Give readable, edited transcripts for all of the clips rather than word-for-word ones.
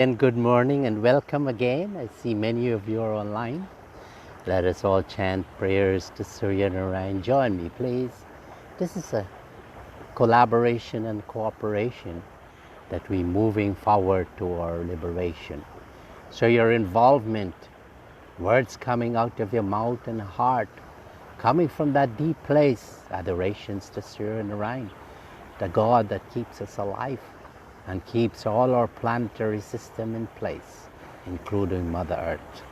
And good morning and welcome again. I see many of you are online. Let us all chant prayers to Surya Narayan. Join me, please. This is a collaboration and cooperation that we're moving forward to our liberation. So your involvement, words coming out of your mouth and heart, coming from that deep place, adorations to Surya Narayan, the God that keeps us alive and keeps all our planetary system in place, including Mother Earth.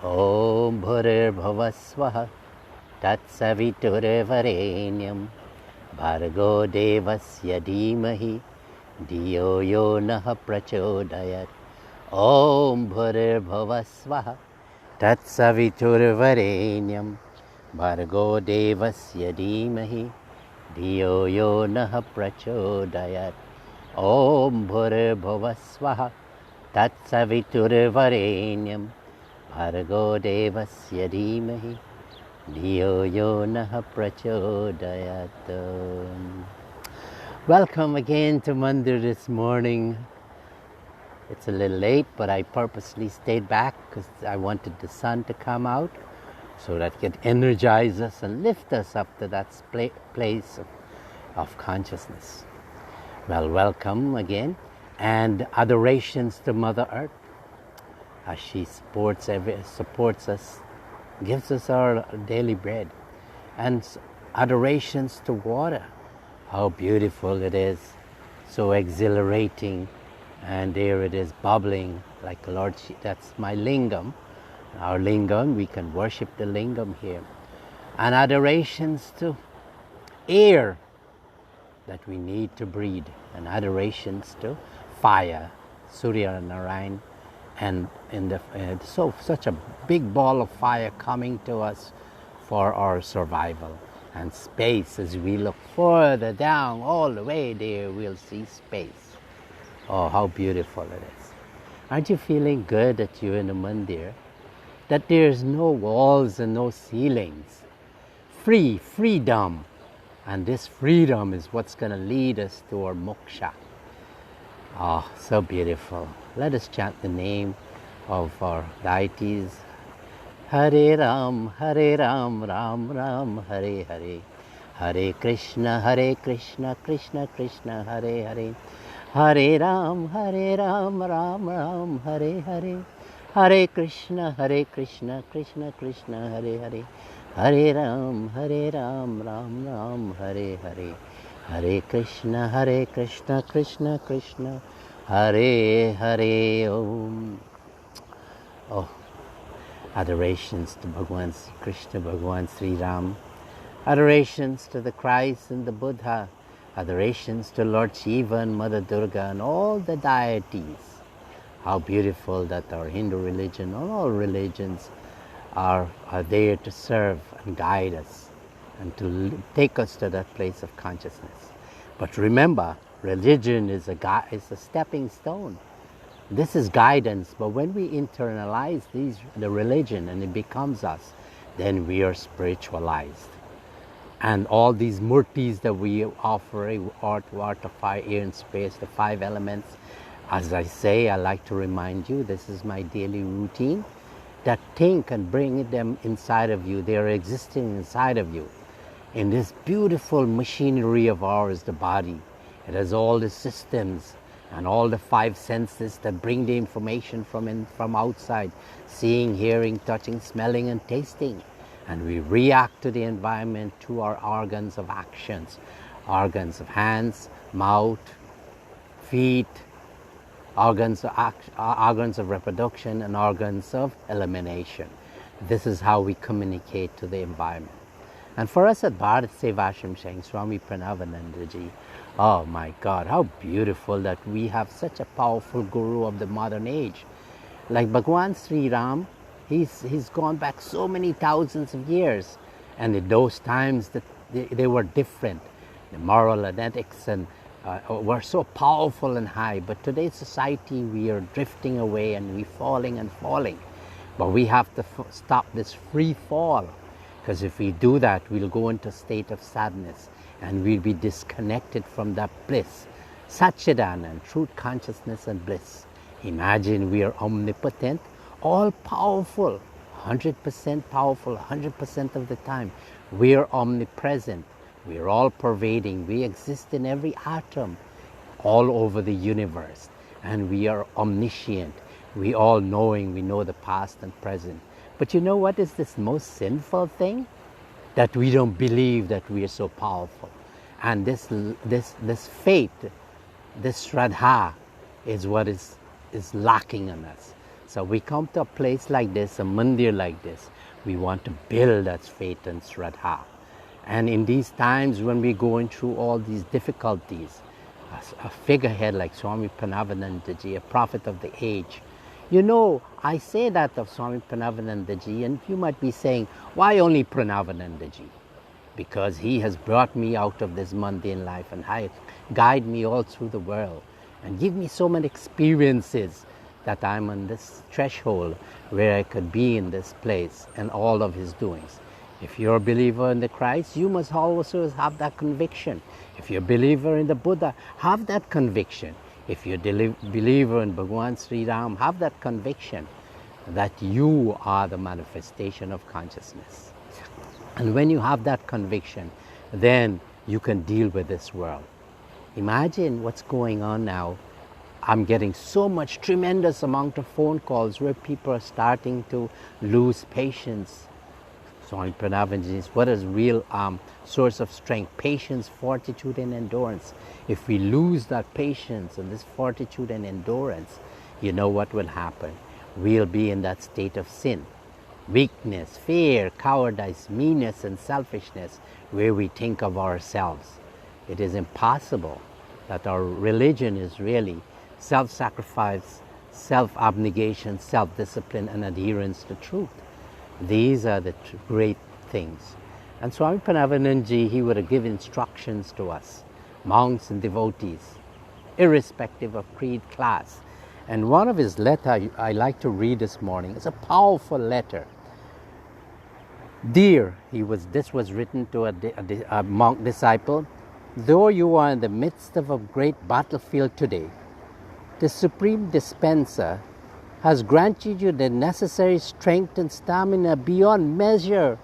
Om Bhurir Bhavasvaha Tat Saviturvarenyam Bhargo Devasya Dhimahi Dhiyo Yo Naha Prachodayat. Om Bhurir Bhavasvaha Tat Saviturvarenyam Bhargo Devasya Dhimahi Dhiyo Yo Naha Prachodayat. Om Bhurir Bhavasvaha Tat Saviturvarenyam Bhargo Devasya Dhimahi Dhiyo Yo Naha Prachodayat. Welcome again to Mandir this morning. It's a little late, but I purposely stayed back because I wanted the sun to come out so that it could energize us and lift us up to that place of consciousness. Well, welcome again, and adorations to Mother Earth as she supports us, gives us our daily bread, and adorations to water. How beautiful it is, so exhilarating, and there it is bubbling like Lord. That's my lingam, our lingam. We can worship the lingam here, and adorations to air that we need to breathe, and adorations to fire, Surya Narayan, and such a big ball of fire coming to us for our survival. And space, as we look further down, all the way there, we'll see space. Oh, how beautiful it is. Aren't you feeling good that you're in a mandir? That there's no walls and no ceilings. Freedom. And this freedom is what's going to lead us to our moksha. Oh, so beautiful. Let us chant the name of our deities. Hare Ram, Ram Ram, Hare Hare. Hare Krishna, Krishna Krishna, Hare Hare. Hare Ram, Ram Ram, Hare Hare. Hare Krishna, Krishna Krishna, Hare Hare. Hare Ram, Ram Ram, Hare Hare. Hare Krishna, Krishna Krishna, Hare Hare. Om. Oh, adorations to Bhagwan Krishna, Bhagwan Sri Ram. Adorations to the Christ and the Buddha. Adorations to Lord Shiva and Mother Durga and all the deities. How beautiful that our Hindu religion, all religions, are there to serve and guide us and to take us to that place of consciousness. But remember, religion is a stepping stone. This is guidance, but when we internalize the religion and it becomes us, then we are spiritualized. And all these murtis that we offer, earth, water, fire, air and space, the 5 elements, as I say, I like to remind you, this is my daily routine, that think and bring them inside of you. They are existing inside of you. In this beautiful machinery of ours, the body, it has all the systems and all the 5 senses that bring the information from outside, seeing, hearing, touching, smelling and tasting. And we react to the environment through our organs of actions, organs of hands, mouth, feet, organs of reproduction and organs of elimination. This is how we communicate to the environment. And for us at Bharat SEVASHRAM saying Swami Parameshananda ji, oh my God, how beautiful that we have such a powerful guru of the modern age. Like Bhagwan Sri Ram, he's gone back so many thousands of years. And in those times that they were different. The moral ethics and were so powerful and high, but today's society we are drifting away and we're falling and falling. But we have to stop this free fall, because if we do that, we'll go into a state of sadness and we'll be disconnected from that bliss, Satchidanand, truth, consciousness and bliss. Imagine we are omnipotent, all powerful, 100% powerful, 100% of the time. We are omnipresent. We are all pervading. We exist in every atom all over the universe. And we are omniscient. We all knowing, we know the past and present. But you know what is this most sinful thing? That we don't believe that we are so powerful. And this faith, this Shraddha is what is lacking in us. So we come to a place like this, a mandir like this, we want to build that faith and Shraddha. And in these times when we're going through all these difficulties, a figurehead like Swami Parameshananda, a prophet of the age, you know, I say that of Swami Parameshananda, and you might be saying, why only Parameshananda? Because he has brought me out of this mundane life and guide me all through the world and give me so many experiences that I'm on this threshold where I could be in this place and all of his doings. If you're a believer in the Christ, you must also have that conviction. If you're a believer in the Buddha, have that conviction. If you're a believer in Bhagwan Sri Ram, have that conviction that you are the manifestation of consciousness. And when you have that conviction, then you can deal with this world. Imagine what's going on now. I'm getting so much tremendous amount of phone calls where people are starting to lose patience. Swami Parameshananda, what is real source of strength? Patience, fortitude and endurance. If we lose that patience and this fortitude and endurance, you know what will happen? We'll be in that state of sin. Weakness, fear, cowardice, meanness and selfishness, where we think of ourselves. It is impossible that our religion is really self-sacrifice, self-abnegation, self-discipline and adherence to truth. These are the great things. And Swami Parameshananda, he would have given instructions to us, monks and devotees, irrespective of creed, class. And one of his letters I like to read this morning. It's a powerful letter. Dear, this was written to a monk disciple. Though you are in the midst of a great battlefield today, the Supreme Dispenser has granted you the necessary strength and stamina beyond measure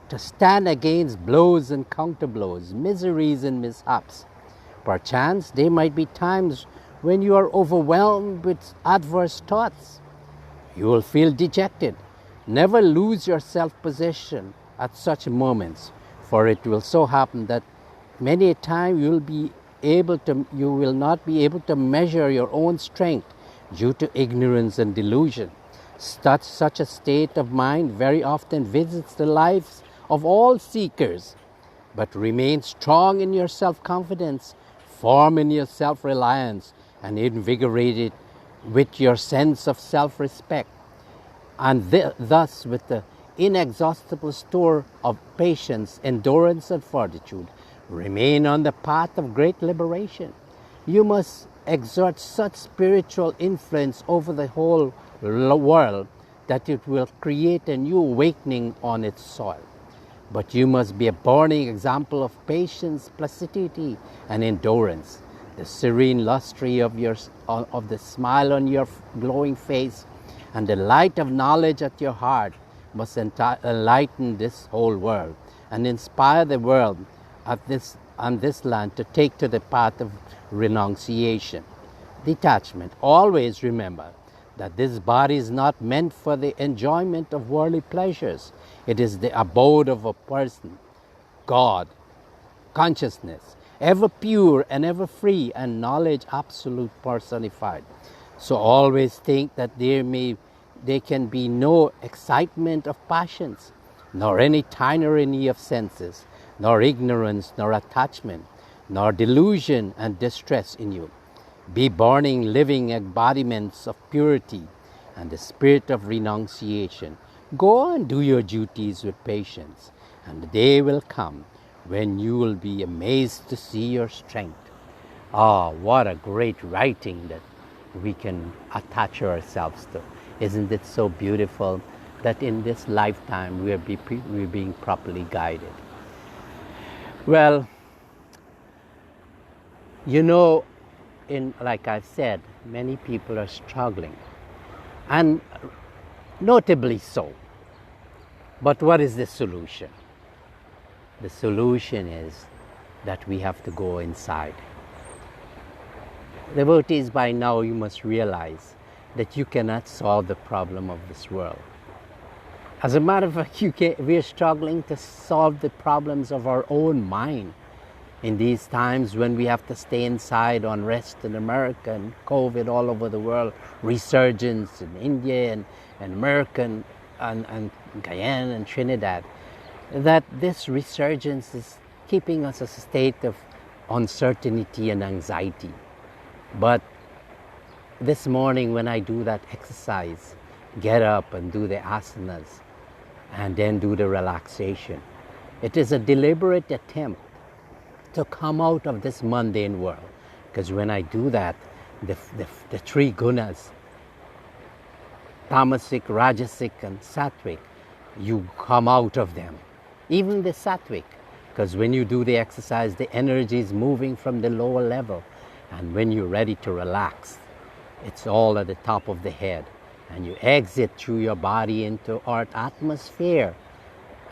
to stand against blows and counterblows, miseries and mishaps. Perchance there might be times when you are overwhelmed with adverse thoughts. You will feel dejected. Never lose your self-possession at such moments, for it will so happen that many a time you will not be able to measure your own strength due to ignorance and delusion. Such a state of mind very often visits the lives of all seekers. But remain strong in your self-confidence, firm in your self-reliance, and invigorated with your sense of self-respect. And thus, with the inexhaustible store of patience, endurance, and fortitude, remain on the path of great liberation. You must exert such spiritual influence over the whole world that it will create a new awakening on its soil. But you must be a burning example of patience, placidity, and endurance. The serene lustre of the smile on your glowing face and the light of knowledge at your heart must enlighten this whole world and inspire the world on this land to take to the path of renunciation, detachment. Always remember that this body is not meant for the enjoyment of worldly pleasures. It is the abode of a person, God, consciousness, ever pure and ever free, and knowledge absolute personified. So always think that there can be no excitement of passions, nor any tyranny of senses, nor ignorance, nor attachment, nor delusion and distress in you. Be burning, living embodiments of purity and the spirit of renunciation. Go on, do your duties with patience, and the day will come when you will be amazed to see your strength. What a great writing that we can attach ourselves to. Isn't it so beautiful that in this lifetime we're being properly guided? Well, you know, like I've said, many people are struggling, and notably so. But what is the solution? The solution is that we have to go inside. Devotees, by now you must realize that you cannot solve the problem of this world. As a matter of fact, we are struggling to solve the problems of our own mind in these times when we have to stay inside, unrest in America and COVID all over the world, resurgence in India and America and Guyana and Trinidad. That this resurgence is keeping us in a state of uncertainty and anxiety. But this morning when I do that exercise, get up and do the asanas and then do the relaxation, it is a deliberate attempt to come out of this mundane world. Because when I do that, the three gunas, tamasic, rajasic and sattvic, you come out of them. Even the sattvic, because when you do the exercise, the energy is moving from the lower level. And when you're ready to relax, it's all at the top of the head. And you exit through your body into our atmosphere.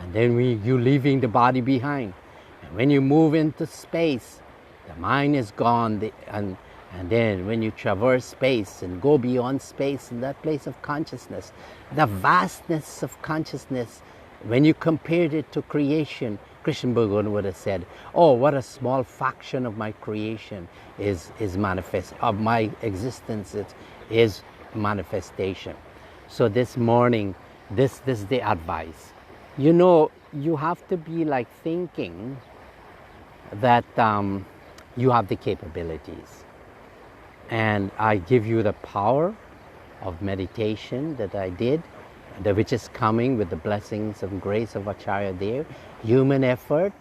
And then you're leaving the body behind. And when you move into space, the mind is gone. And then when you traverse space and go beyond space in that place of consciousness, the vastness of consciousness, when you compared it to creation, Krishna Bhagavan would have said, oh, what a small fraction of my creation is manifest, of my existence is manifestation. So this morning, this is the advice. You know, you have to be like thinking that you have the capabilities. And I give you the power of meditation that I did, which is coming with the blessings and grace of Acharya Dev. Human effort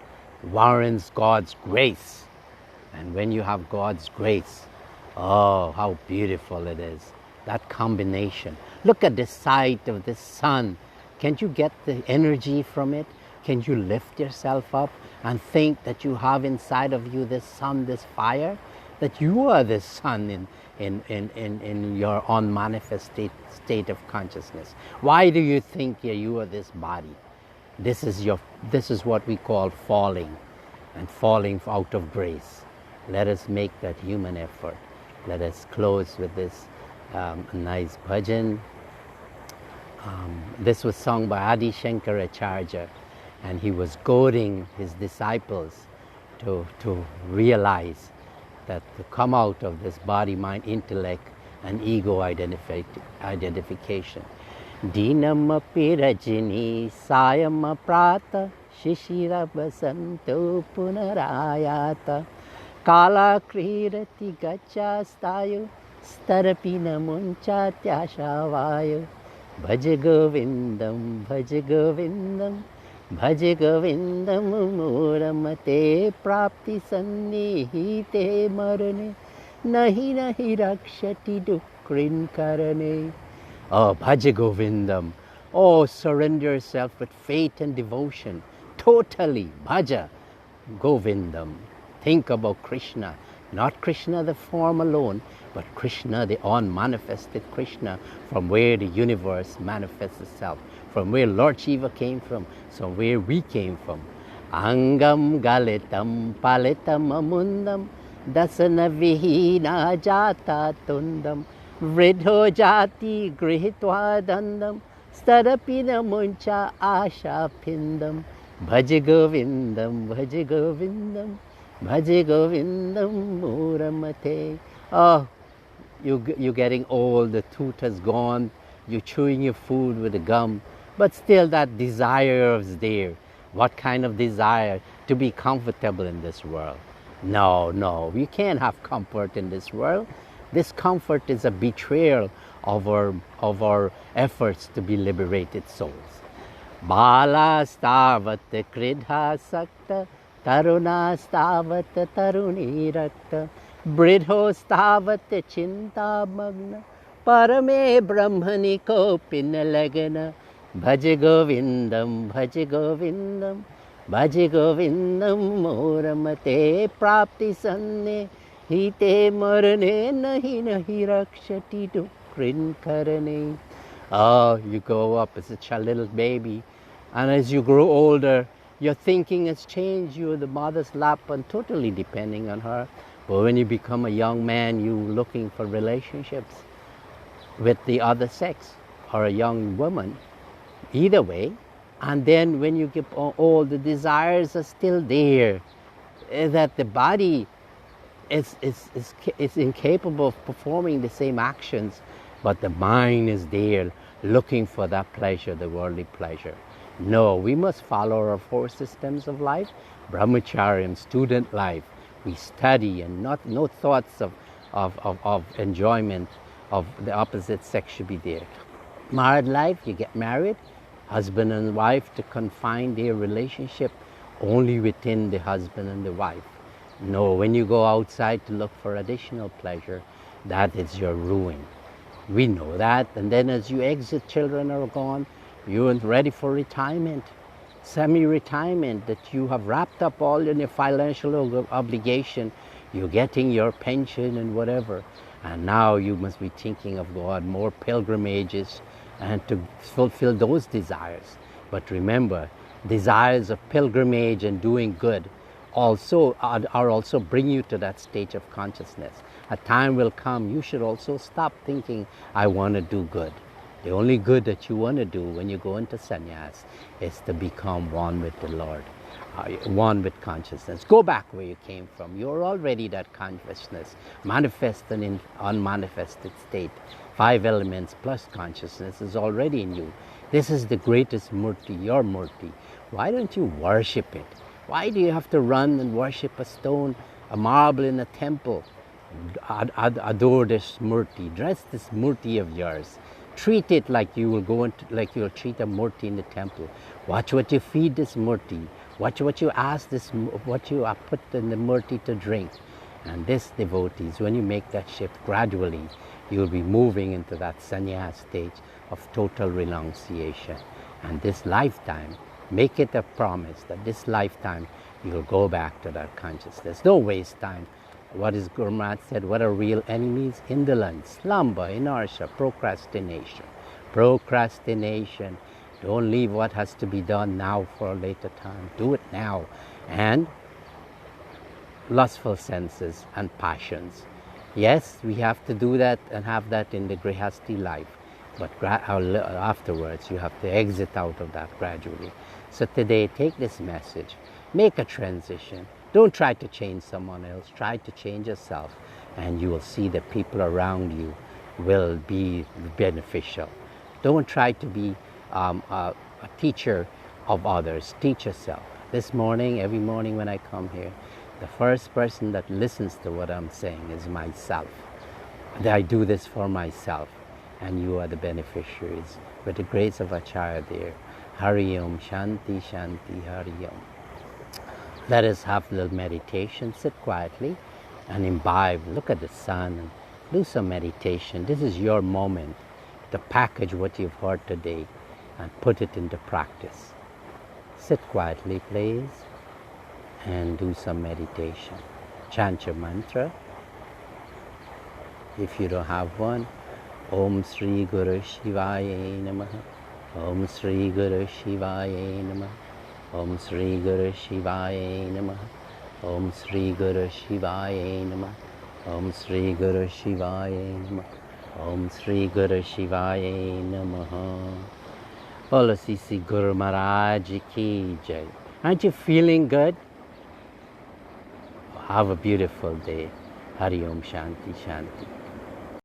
warrants God's grace. And when you have God's grace, oh, how beautiful it is. That combination. Look at the sight of the sun. Can't you get the energy from it? Can you lift yourself up and think that you have inside of you this sun, this fire? That you are the sun in your unmanifested state of consciousness. Why do you think you are this body? This is what we call falling, and falling out of grace. Let us make that human effort. Let us close with this nice bhajan. This was sung by Adi Shankaracharya, and he was goading his disciples to realize that to come out of this body, mind, intellect, and ego identification. Dinam pirajini sayam prata shishira basanto punarayata kala krirati gacha stayu starapina muncha tyashavayu bhaja govindam bhaja govindam bhaja govindam muramate prapti sannihite marane nahi nahi rakshati dukrin karane. Oh, Bhaja Govindam. Oh, surrender yourself with faith and devotion. Totally. Bhaja Govindam. Think about Krishna. Not Krishna the form alone, but Krishna the unmanifested Krishna, from where the universe manifests itself, from where Lord Shiva came from, so where we came from. Angam galitam palitam amundam dasana vihina jata tundam vridho jati grihitva dandam starapina muncha asha pindam bhaja govindam bhaja govindam bhaja govindam muramate. Oh, you're getting old, the tooth has gone, you're chewing your food with the gum, but still that desire is there. What kind of desire? To be comfortable in this world. No, you can't have comfort in this world. This comfort is a betrayal of our efforts to be liberated souls. Bala stavat kridha sakta, taruna stavat taruni rakta, bridho stavat chinta magna, parame brahmani kopina lagana, bhaja govindam, bhaja govindam, bhaja govindam muramate prapti sanne Hite marane nahi nahi rakshati dukrin karane. Oh, you grow up as a little baby, and as you grow older, your thinking has changed. You're the mother's lap and totally depending on her. But when you become a young man, you're looking for relationships with the other sex or a young woman, either way. And then when you get old, the desires are still there, that the body is incapable of performing the same actions, but the mind is there looking for that pleasure, the worldly pleasure. No, we must follow our 4 systems of life. Brahmacharya, student life. We study, and no thoughts of enjoyment of the opposite sex should be there. Married life, you get married, husband and wife, to confine their relationship only within the husband and the wife. No, when you go outside to look for additional pleasure, that is your ruin. We know that. And then as you exit, children are gone, you're ready for retirement, semi-retirement, that you have wrapped up all in your financial obligation, you're getting your pension and whatever. And now you must be thinking of God, more pilgrimages, and to fulfill those desires. But remember, desires of pilgrimage and doing good also are also bring you to that stage of consciousness. A time will come, you should also stop thinking, I want to do good. The only good that you want to do when you go into sannyas is to become one with the Lord, one with consciousness. Go back where you came from. You're already that consciousness, manifested in unmanifested state. 5 elements plus consciousness is already in you. This is the greatest murti, your murti. Why don't you worship it? Why do you have to run and worship a stone, a marble in a temple? Adore this murti. Dress this murti of yours. Treat it like you will go into, like you will treat a murti in the temple. Watch what you feed this murti. Watch what you ask this, what you put in the murti to drink. And this, devotees, when you make that shift gradually, you will be moving into that sannyas stage of total renunciation. And this lifetime, make it a promise that this lifetime you'll go back to that consciousness. Don't waste time. What is Guru Maharaj said, what are real enemies? Indolence, slumber, inertia, procrastination. Procrastination. Don't leave what has to be done now for a later time. Do it now. And lustful senses and passions. Yes, we have to do that and have that in the grihasti life. But afterwards, you have to exit out of that gradually. So today, take this message. Make a transition. Don't try to change someone else. Try to change yourself. And you will see the people around you will be beneficial. Don't try to be a teacher of others. Teach yourself. This morning, every morning when I come here, the first person that listens to what I'm saying is myself. I do this for myself. And you are the beneficiaries. With the grace of Acharya there. Hari Om, Shanti, Shanti, Hari Om. Let us have a little meditation. Sit quietly and imbibe. Look at the sun and do some meditation. This is your moment to package what you've heard today and put it into practice. Sit quietly, please, and do some meditation. Chant your mantra. If you don't have one, Om Sri Guru Shivaya Namaha. Om Sri Guru Shivaya Namaha. Om Sri Guru Shivaya Namaha. Om Sri Guru Shivaya Namaha. Om Sri Guru Shivaya Namaha. Om Sri Guru Shivaya Namaha. Bolo Sisi Guru Maharaj Ki Jai. Aren't you feeling good? Have a beautiful day. Hari Om, Shanti, Shanti.